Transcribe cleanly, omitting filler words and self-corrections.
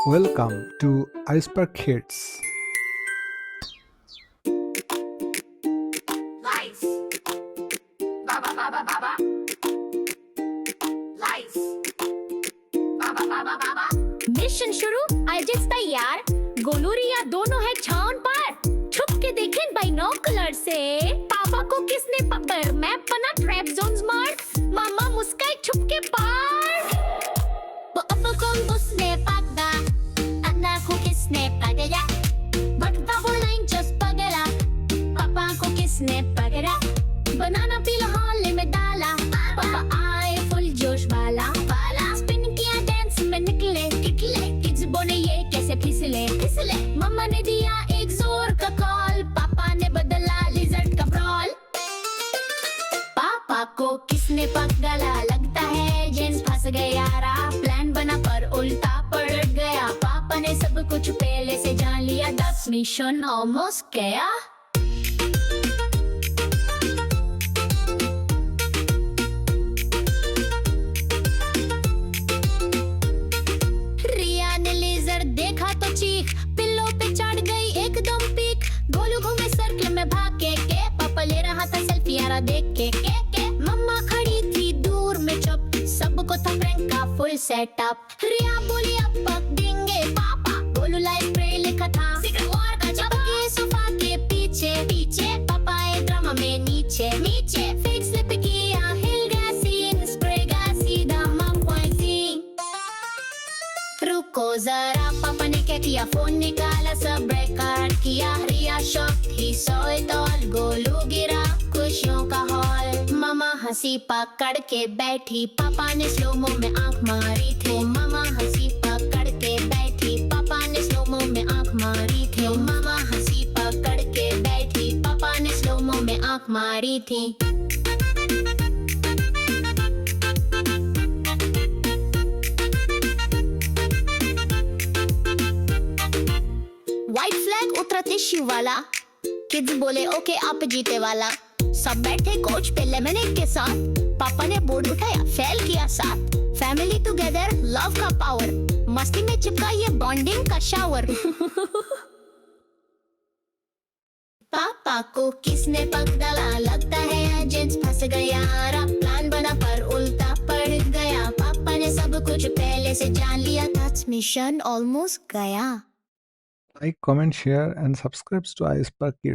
Welcome to Iceberg Hits. Lights. Baba baba baba. Lights. Baba baba baba. Mission शुरू आयोजित तैयार गोलू रिया दोनों है छान पर छुप के देखें बाइनोकुलर से पापा को किसने पकड़ मैप बना ट्रैप जोन स्मार्ट मामा मुस्काई छुप के पार apa kung usne pagda anak ko kisne pagaya bagda bolang just pagala papa ko kisne pagara banana pila hall में डाला पापा आए फुल जोश वाला स्पिन किया डांस में निकले किड्स बोले ये कैसे फिसले मम्मा ने दिया एक जोर का कॉल पापा ने बदला लिजर्ड का ब्रॉल पापा को किसने पकड़ा लगता है जेंस फंस गया रहा प्लान बना पर उल्टा पलट गया पापा ने सब कुछ पहले से जान लिया दस मिशन ऑलमोस्ट गया रिया ने लेजर देखा तो चीख पिल्लों पे चढ़ गई एकदम पीक गोलू घूमे सर्कल में भाग के पापा ले रहा था सेल्फी यारा देख के मम्मा खड़ी थी दूर में चुप सबको था प्रैंक का फुल सेटअप रिया बोली अब पक देंगे पापा गोलू लाइफ स्प्रे लिखा था वॉर का जब के सोफा के पीछे पापा आए ड्रामा में नीचे फेक स्लिप किया हिल गया सीन स्प्रे का सीधा मम पॉइंटिंग रुको जरा पापा ने क्या किया फोन निकाला सब रिकॉर्ड किया रिया शॉक ही सो इट ऑल गोलू गिरा खुशियों का हॉल मामा हंसी पकड़ के बैठी पापा ने स्लोमो में आंख मारी थी मामा हंसी पकड़ के बैठी पापा ने स्लोमो में आंख मारी थी मामा हंसी पकड़ के बैठी पापा ने स्लोमो में आंख मारी थी व्हाइट फ्लैग उतरा टिश्यू वाला किड्स बोले ओके आप जीते वाला सब बैठे कोच पे लेमनेड के साथ पापा ने बोर्ड उठाया फेल किया साथ फैमिली टुगेदर लव का पावर मस्ती में चिपका ये बॉन्डिंग का शावर पापा को किसने पकड़ा लगता है जेंस फंस गया प्लान बना पर उल्टा पड़ गया पापा ने सब कुछ पहले से जान लिया था मिशन ऑलमोस्ट गया Like, comment, share, and subscribe to Iceberg Hits.